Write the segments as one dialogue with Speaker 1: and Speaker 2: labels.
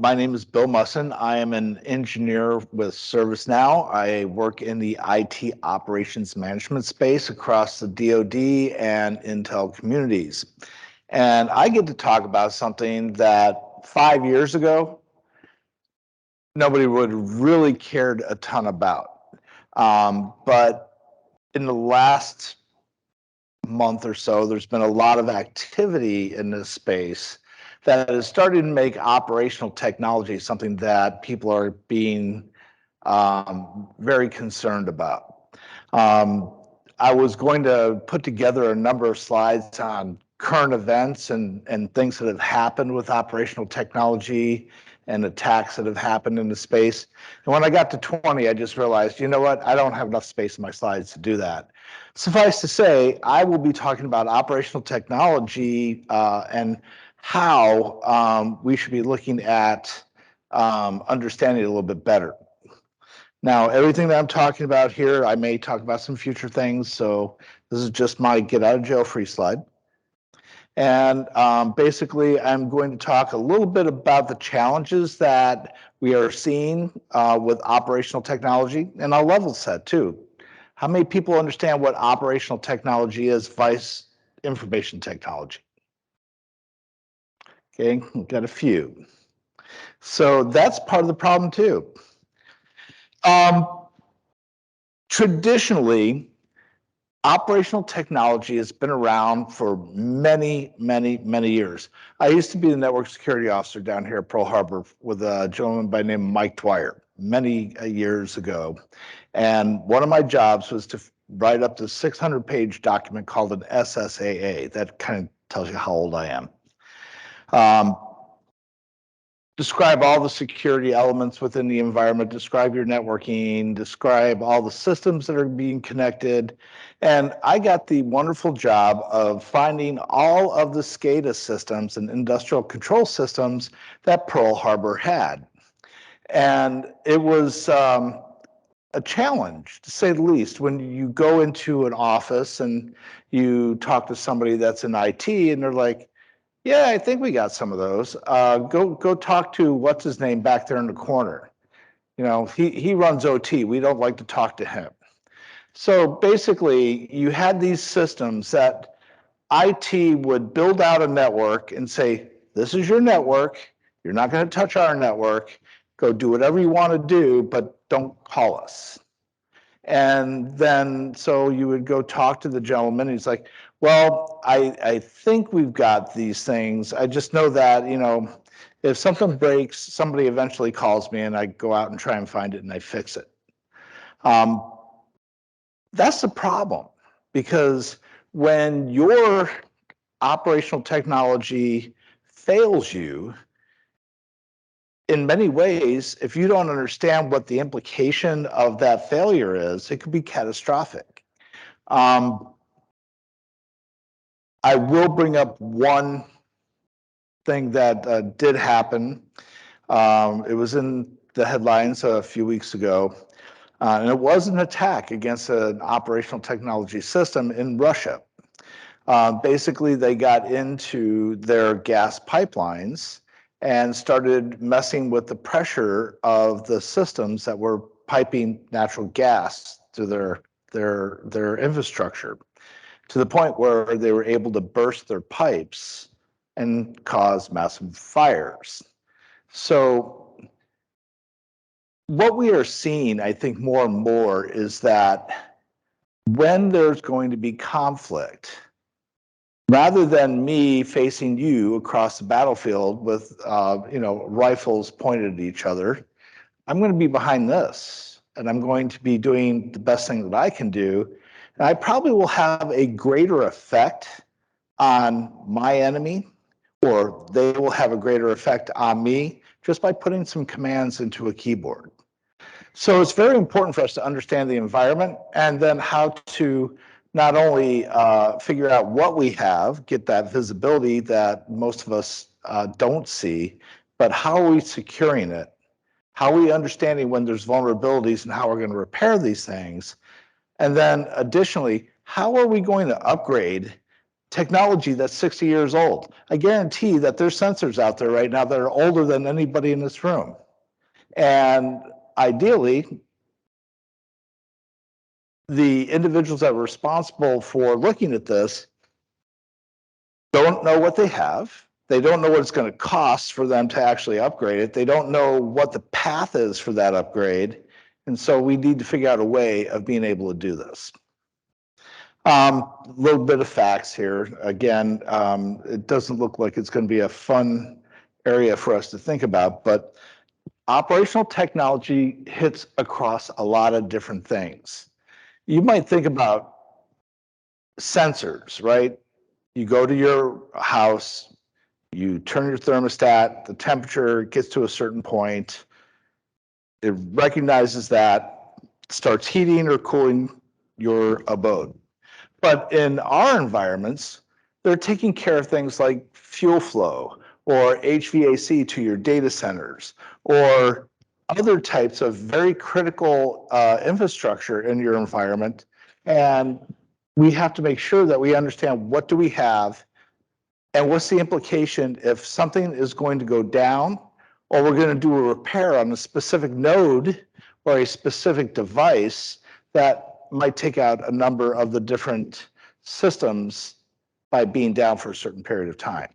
Speaker 1: My name is Bill Musson. I am an engineer with ServiceNow. I work in the IT operations management space across the DoD and Intel communities. And I get to talk about something that 5 years ago, nobody would have really cared a ton about. But in the last month or so, there's been a lot of activity in this space that is starting to make operational technology something that people are being very concerned about. I was going to put together a number of slides on current events and things that have happened with operational technology and attacks that have happened in the space. And when I got to 20, I just realized, you know what, I don't have enough space in my slides to do that. Suffice to say, I will be talking about operational technology and how we should be looking at understanding it a little bit better. Now, everything that I'm talking about here, I may talk about some future things, so this is just my get out of jail free slide. And basically, I'm going to talk a little bit about the challenges that we are seeing with operational technology, and I'll level set too. How many people understand what operational technology is versus information technology? Okay, got a few. So that's part of the problem too. Traditionally, operational technology has been around for many, many, many years. I used to be the network security officer down here at Pearl Harbor with a gentleman by the name of Mike Dwyer many years ago. And one of my jobs was to write up the 600-page document called an SSAA. That kind of tells you how old I am. Describe all the security elements within the environment, describe your networking, describe all the systems that are being connected. And I got the wonderful job of finding all of the SCADA systems and industrial control systems that Pearl Harbor had. And it was a challenge, to say the least, when you go into an office and you talk to somebody that's in IT and they're like, yeah, I think we got some of those. Go talk to what's his name back there in the corner. You know, he runs OT. We don't like to talk to him. So basically, you had these systems that IT would build out a network and say, this is your network. You're not going to touch our network. Go do whatever you want to do, but don't call us. And then, so you would go talk to the gentleman. He's like, well, I think we've got these things. I just know that, you know, if something breaks, somebody eventually calls me and I go out and try and find it and I fix it. That's the problem, because when your operational technology fails you, in many ways, if you don't understand what the implication of that failure is, it could be catastrophic. I will bring up one thing that did happen. It was in the headlines a few weeks ago, and it was an attack against an operational technology system in Russia. Basically, they got into their gas pipelines and started messing with the pressure of the systems that were piping natural gas to their infrastructure, to the point where they were able to burst their pipes and cause massive fires. So what we are seeing, I think, more and more is that when there's going to be conflict, rather than me facing you across the battlefield with rifles pointed at each other, I'm going to be behind this, and I'm going to be doing the best thing that I can do. And I probably will have a greater effect on my enemy, or they will have a greater effect on me just by putting some commands into a keyboard. So it's very important for us to understand the environment and then how to not only figure out what we have, get that visibility that most of us don't see, but how are we securing it? How are we understanding when there's vulnerabilities and how we're going to repair these things? And then additionally, how are we going to upgrade technology that's 60 years old. I guarantee that there's sensors out there right now that are older than anybody in this room. And ideally, the individuals that were responsible for looking at this don't know what they have. They don't know what it's going to cost for them to actually upgrade it. They don't know what the path is for that upgrade. And so we need to figure out a way of being able to do this. A little bit of facts here. Again, it doesn't look like it's going to be a fun area for us to think about, but operational technology hits across a lot of different things. You might think about sensors, right? You go to your house, you turn your thermostat, the temperature gets to a certain point, it recognizes that, starts heating or cooling your abode. But in our environments, they're taking care of things like fuel flow or HVAC to your data centers or other types of very critical infrastructure in your environment. And we have to make sure that we understand what do we have and what's the implication if something is going to go down or we're going to do a repair on a specific node or a specific device that might take out a number of the different systems by being down for a certain period of time.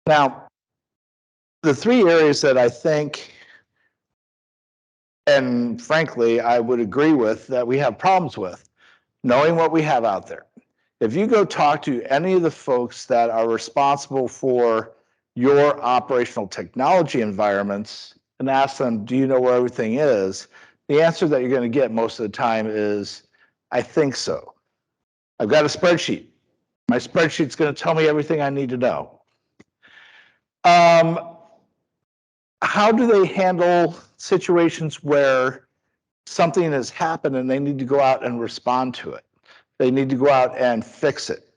Speaker 1: Now, the three areas that I think, and frankly, I would agree with that we have problems with, knowing what we have out there. If you go talk to any of the folks that are responsible for your operational technology environments and ask them, do you know where everything is? The answer that you're going to get most of the time is, I think so. I've got a spreadsheet. My spreadsheet's going to tell me everything I need to know. How do they handle situations where something has happened and they need to go out and respond to it? They need to go out and fix it.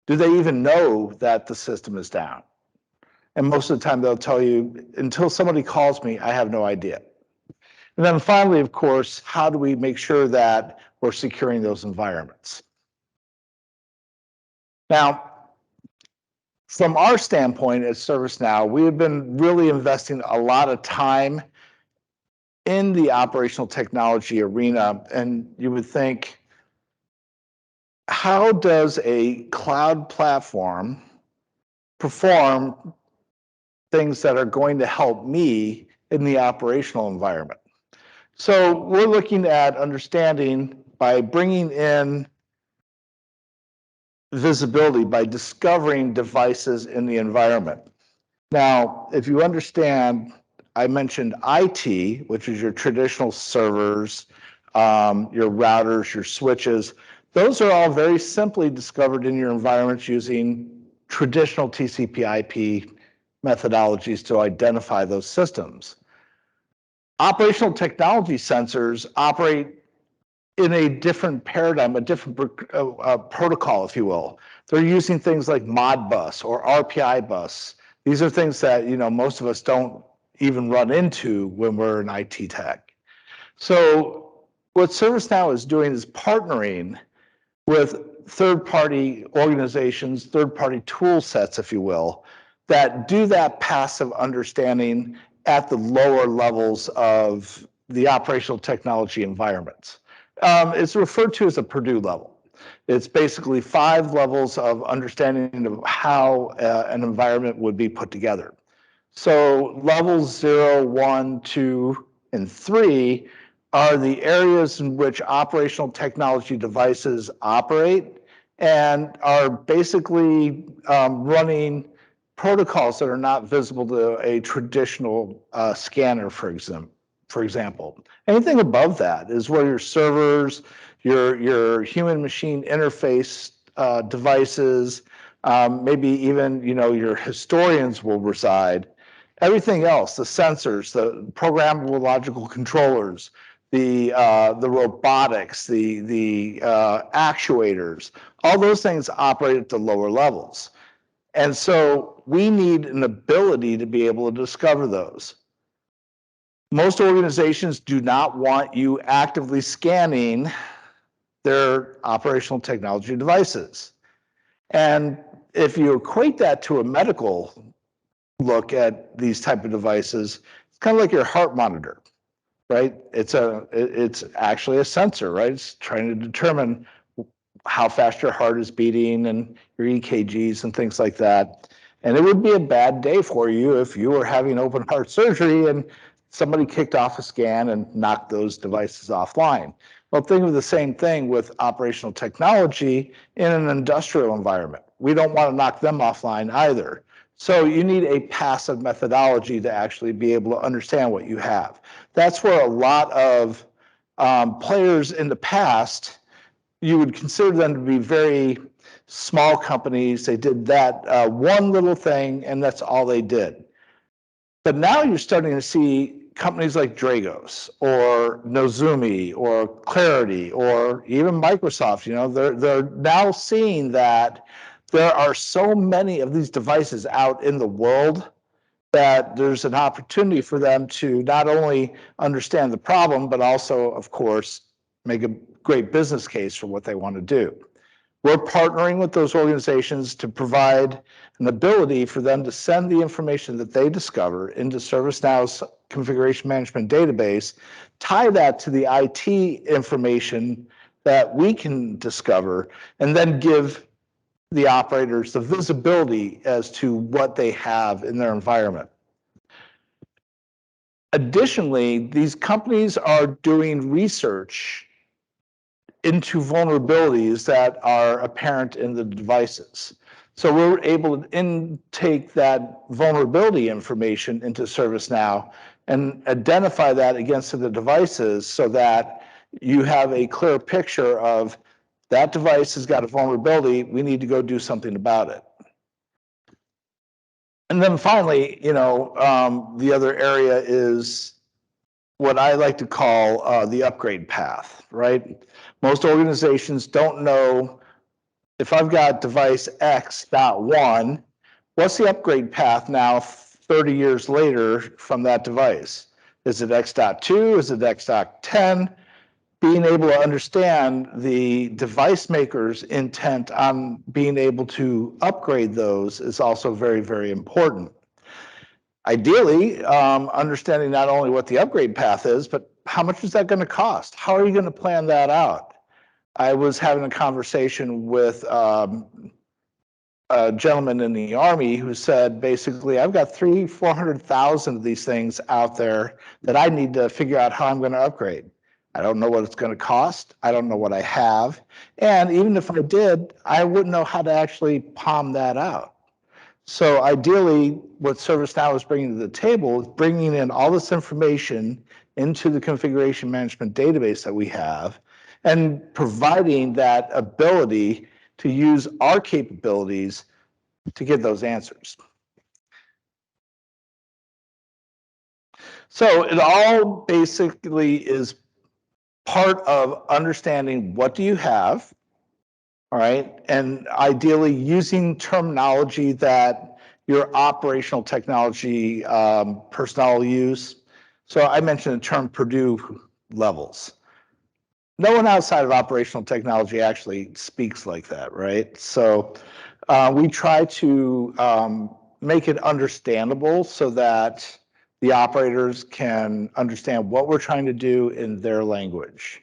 Speaker 1: Do they even know that the system is down? And most of the time they'll tell you, until somebody calls me, I have no idea. And then finally, of course, how do we make sure that we're securing those environments? Now, from our standpoint at ServiceNow, we have been really investing a lot of time in the operational technology arena. And you would think, how does a cloud platform perform things that are going to help me in the operational environment? So we're looking at understanding by bringing in visibility, by discovering devices in the environment. Now, if you understand, I mentioned IT, which is your traditional servers, your routers, your switches. Those are all very simply discovered in your environments using traditional TCP/IP methodologies to identify those systems. Operational technology sensors operate in a different paradigm, a different protocol, if you will. They're using things like Modbus or RPI bus. These are things that most of us don't even run into when we're in IT tech. So what ServiceNow is doing is partnering with third-party organizations, third-party tool sets, if you will, that do that passive understanding at the lower levels of the operational technology environments. It's referred to as a Purdue level. It's basically 5 levels of understanding of how an environment would be put together. So levels 0, 1, 2, and 3 are the areas in which operational technology devices operate and are basically running protocols that are not visible to a traditional scanner, for example. Anything above that is where your servers, your human machine interface devices, maybe even your historians will reside. Everything else, the sensors, the programmable logical controllers, the robotics, the actuators, all those things operate at the lower levels. And so we need an ability to be able to discover those. Most organizations do not want you actively scanning They're operational technology devices. And if you equate that to a medical look at these type of devices, it's kind of like your heart monitor, right? It's actually a sensor, right? It's trying to determine how fast your heart is beating and your EKGs and things like that. And it would be a bad day for you if you were having open heart surgery and somebody kicked off a scan and knocked those devices offline. Well, think of the same thing with operational technology in an industrial environment. We don't want to knock them offline either. So you need a passive methodology to actually be able to understand what you have. That's where a lot of players in the past, you would consider them to be very small companies. They did that one little thing, and that's all they did. But now you're starting to see companies like Dragos or Nozumi or Clarity or even Microsoft. They're now seeing that there are so many of these devices out in the world that there's an opportunity for them to not only understand the problem, but also, of course, make a great business case for what they want to do. We're partnering with those organizations to provide an ability for them to send the information that they discover into ServiceNow's configuration management database, tie that to the IT information that we can discover, and then give the operators the visibility as to what they have in their environment. Additionally, these companies are doing research into vulnerabilities that are apparent in the devices. So we're able to intake that vulnerability information into ServiceNow and identify that against the devices so that you have a clear picture of that device has got a vulnerability, we need to go do something about it. And then finally, the other area is what I like to call the upgrade path, right? Most organizations don't know if I've got device X.1, what's the upgrade path now 30 years later from that device? Is it X.2? Is it X.10? Being able to understand the device maker's intent on being able to upgrade those is also very, very important. Ideally, understanding not only what the upgrade path is, but how much is that going to cost? How are you going to plan that out? I was having a conversation with a gentleman in the Army who said, basically, I've got 400,000 of these things out there that I need to figure out how I'm going to upgrade. I don't know what it's going to cost. I don't know what I have. And even if I did, I wouldn't know how to actually palm that out. So ideally, what ServiceNow is bringing to the table is bringing in all this information into the configuration management database that we have and providing that ability to use our capabilities to get those answers. So it all basically is part of understanding what do you have, all right, and ideally using terminology that your operational technology personnel use. So I mentioned the term Purdue levels. No one outside of operational technology actually speaks like that, right? So we try to make it understandable so that the operators can understand what we're trying to do in their language.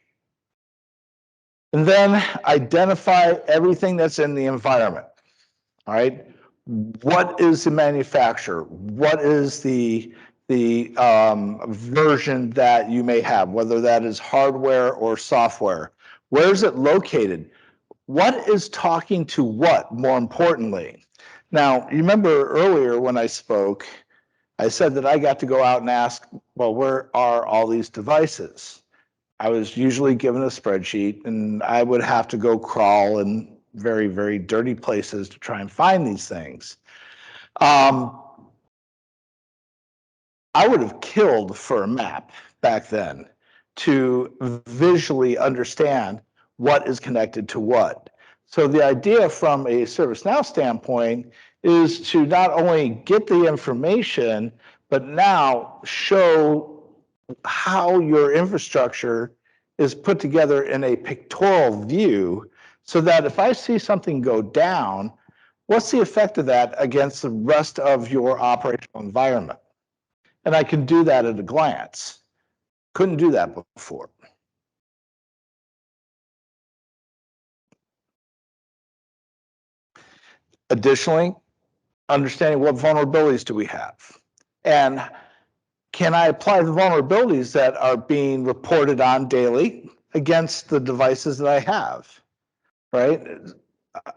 Speaker 1: And then identify everything that's in the environment, all right? What is the manufacturer? What is the version that you may have, whether that is hardware or software? Where is it located? What is talking to what, more importantly? Now, you remember earlier when I spoke, I said that I got to go out and ask, well, where are all these devices? I was usually given a spreadsheet, and I would have to go crawl in very, very dirty places to try and find these things. I would have killed for a map back then to visually understand what is connected to what. So the idea from a ServiceNow standpoint is to not only get the information, but now show how your infrastructure is put together in a pictorial view so that if I see something go down, what's the effect of that against the rest of your operational environment? And I can do that at a glance. Couldn't do that before. Additionally, understanding what vulnerabilities do we have? And can I apply the vulnerabilities that are being reported on daily against the devices that I have, right?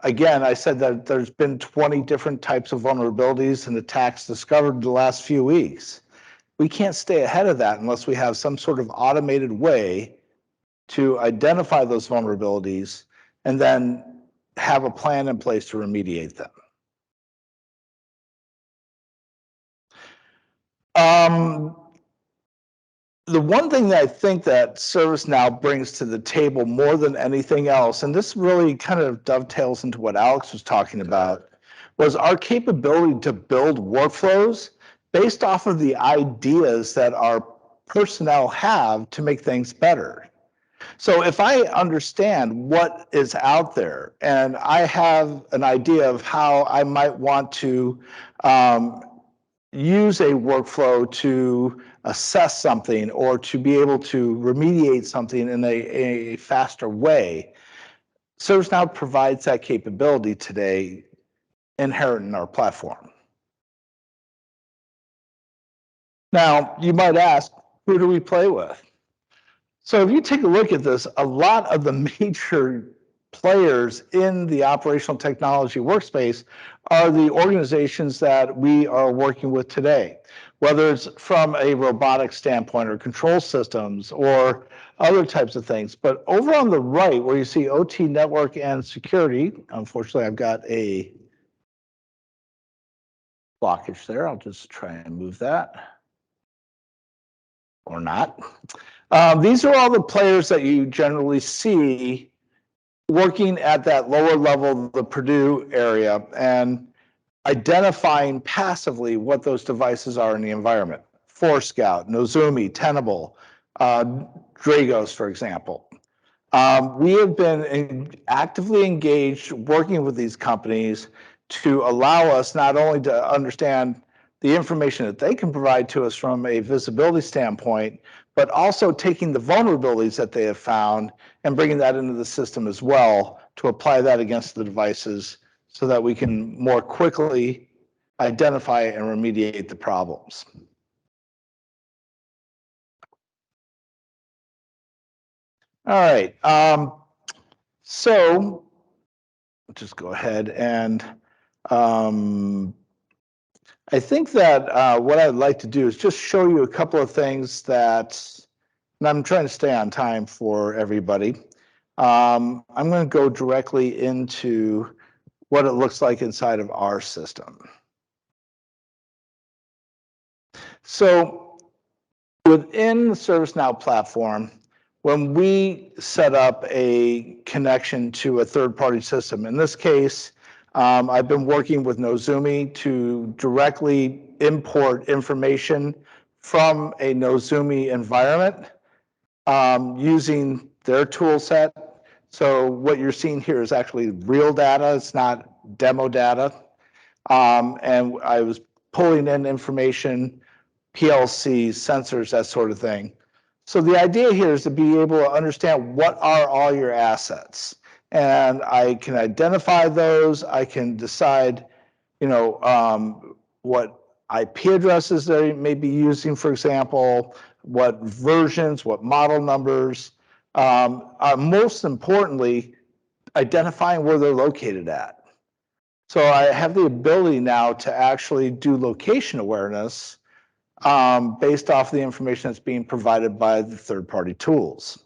Speaker 1: Again, I said that there's been 20 different types of vulnerabilities and attacks discovered in the last few weeks. We can't stay ahead of that unless we have some sort of automated way to identify those vulnerabilities and then have a plan in place to remediate them. The one thing that I think that ServiceNow brings to the table more than anything else, and this really kind of dovetails into what Alex was talking about, was our capability to build workflows based off of the ideas that our personnel have to make things better. So if I understand what is out there and I have an idea of how I might want to use a workflow to assess something or to be able to remediate something in a faster way, ServiceNow provides that capability today inherent in our platform. Now, you might ask, who do we play with? So if you take a look at this, a lot of the major players in the operational technology workspace are the organizations that we are working with today, whether it's from a robotic standpoint or control systems or other types of things. But over on the right, where you see OT network and security, unfortunately, I've got a blockage there. I'll just try and move that or not. These are all the players that you generally see working at that lower level, the Purdue area, and identifying passively what those devices are in the environment. Forescout, Nozomi, Tenable, Dragos, for example. We have been actively engaged working with these companies to allow us not only to understand the information that they can provide to us from a visibility standpoint, but also taking the vulnerabilities that they have found and bringing that into the system as well to apply that against the devices so that we can more quickly identify and remediate the problems. All right. So let's just go ahead and I think that what I'd like to do is just show you a couple of things that, and I'm trying to stay on time for everybody. I'm going to go directly into what it looks like inside of our system. So within the ServiceNow platform, when we set up a connection to a third-party system, in this case, I've been working with Nozomi to directly import information from a Nozomi environment using their tool set. So what you're seeing here is actually real data. It's not demo data. And I was pulling in information, PLCs, sensors, that sort of thing. So the idea here is to be able to understand what are all your assets. And I can identify those. I can decide, what IP addresses they may be using, for example, what versions, what model numbers. Most importantly, identifying where they're located at. So I have the ability now to actually do location awareness based off the information that's being provided by the third-party tools.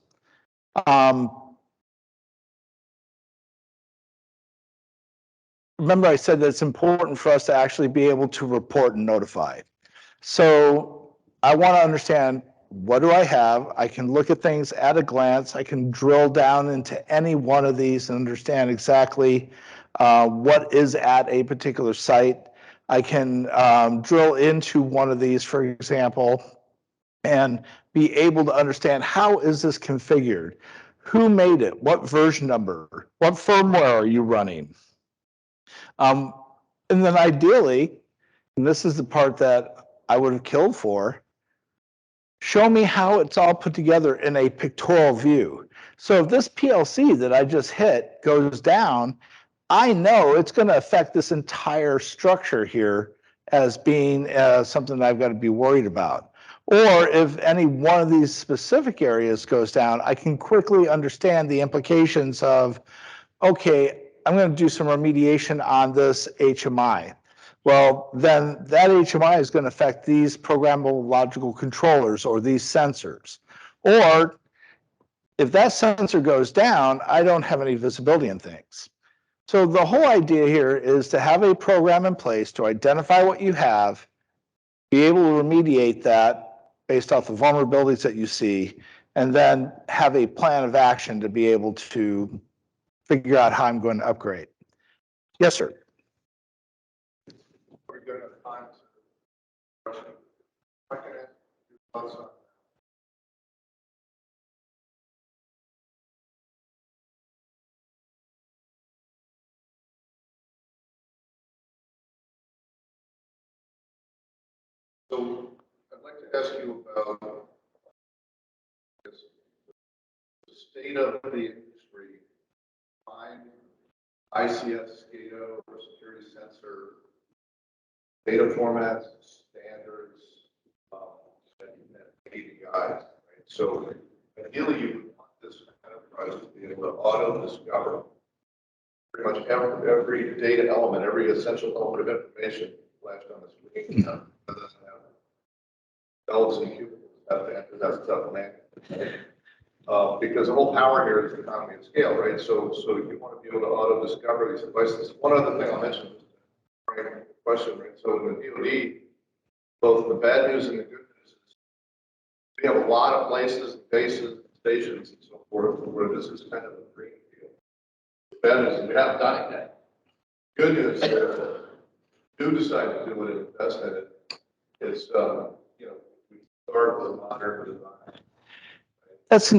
Speaker 1: Remember I said that it's important for us to actually be able to report and notify. So I want to understand, what do I have? I can look at things at a glance. I can drill down into any one of these and understand exactly what is at a particular site. I can drill into one of these, for example, and be able to understand how is this configured? Who made it? What version number? What firmware are you running? And then ideally, and this is the part that I would have killed for, show me how it's all put together in a pictorial view. So if this PLC that I just hit goes down, I know it's going to affect this entire structure here as being something that I've got to be worried about. Or if any one of these specific areas goes down, I can quickly understand the implications of, okay, I'm going to do some remediation on this HMI. Well, then that HMI is going to affect these programmable logical controllers or these sensors. Or if that sensor goes down, I don't have any visibility in things. So the whole idea here is to have a program in place to identify what you have, be able to remediate that based off the vulnerabilities that you see, and then have a plan of action to be able to figure out how I'm going to upgrade. Yes, sir.
Speaker 2: We're going to find some. So I'd like to ask you about the state of the industry, find ICS, SCADA, or security sensor, data formats, standards, and APIs, right? So ideally, you would want this enterprise to be able to auto-discover pretty much every data element, every essential element of information flashed on the screen. That doesn't have bells and cubicles. That's tough, man. Because the whole power here is economy of scale, right? So you want to be able to auto-discover these devices. One other thing I'll mention, right, question, right? So in the DoD, both the bad news and the good news is we have a lot of places, bases, stations, and so forth, where this is kind of a green field. The bad news is we haven't done it yet. Good news is do decide to do it and invest in it. It's we start with modern design.
Speaker 1: That's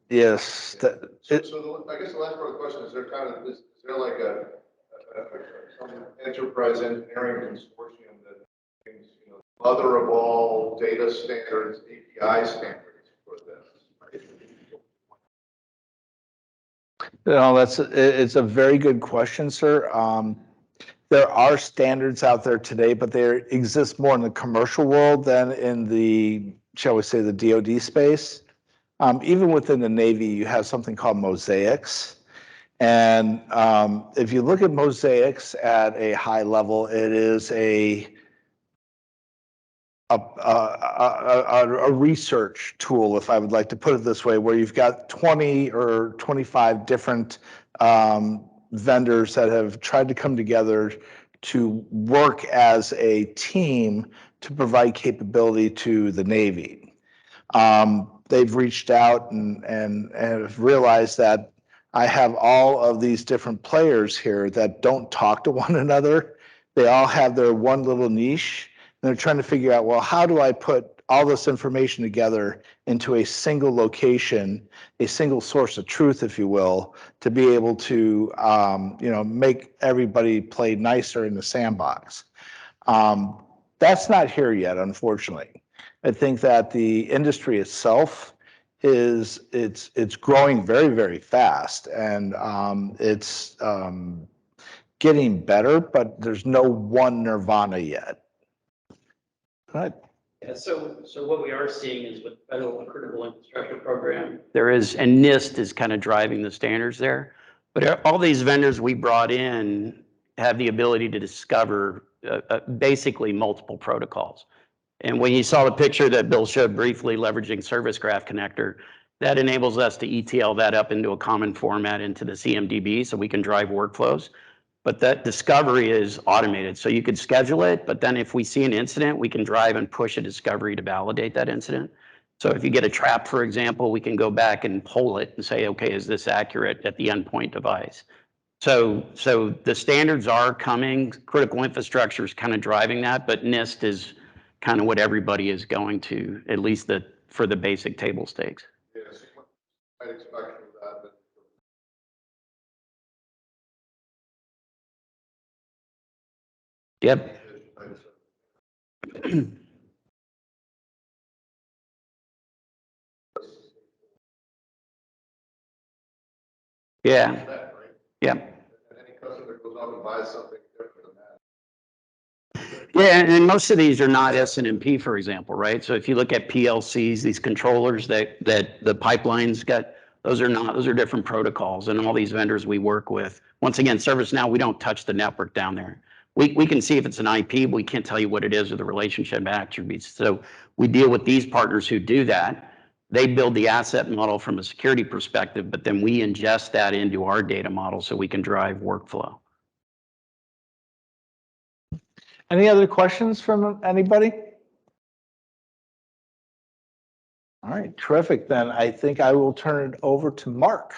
Speaker 1: yes.
Speaker 2: Yeah. So I guess the last part of the question is: is there like some enterprise engineering consortium that brings mother of all data standards, API standards for this?
Speaker 1: It's a very good question, sir. There are standards out there today, but they exist more in the commercial world than in the, shall we say, the DoD space. Even within the Navy, you have something called mosaics. And if you look at mosaics at a high level, it is a research tool, if I would like to put it this way, where you've got 20 or 25 different vendors that have tried to come together to work as a team to provide capability to the Navy. They've reached out and have realized that I have all of these different players here that don't talk to one another. They all have their one little niche. And they're trying to figure out, well, how do I put all this information together into a single location, a single source of truth, if you will, to be able to, make everybody play nicer in the sandbox. That's not here yet, unfortunately. I think that the industry itself it's growing very, very fast, and it's getting better, but there's no one nirvana yet. Right.
Speaker 3: Yeah, so what we are seeing is with the Federal Critical Infrastructure Program, there is, and NIST is kind of driving the standards there. But all these vendors we brought in have the ability to discover basically multiple protocols. And when you saw the picture that Bill showed briefly leveraging Service Graph Connector, that enables us to ETL that up into a common format into the CMDB so we can drive workflows. But that discovery is automated. So you could schedule it, but then if we see an incident, we can drive and push a discovery to validate that incident. So if you get a trap, for example, we can go back and poll it and say, okay, is this accurate at the endpoint device? So the standards are coming. Critical infrastructure is kind of driving that, but NIST is kind of what everybody is going to, at least for the basic table stakes.
Speaker 2: Yeah, so you might expect from that.
Speaker 3: Yep. Yeah,
Speaker 2: That, right?
Speaker 3: yeah.
Speaker 2: And any customer goes out and buys something different than that.
Speaker 3: Yeah, and most of these are not S&MP, for example, right? So if you look at PLCs, these controllers that the pipelines got, those are different protocols, and all these vendors we work with. Once again, ServiceNow, we don't touch the network down there. We can see if it's an IP, but we can't tell you what it is or the relationship attributes. So we deal with these partners who do that. They build the asset model from a security perspective, but then we ingest that into our data model so we can drive workflow.
Speaker 1: Any other questions from anybody? All right, terrific. Then I think I will turn it over to Mark.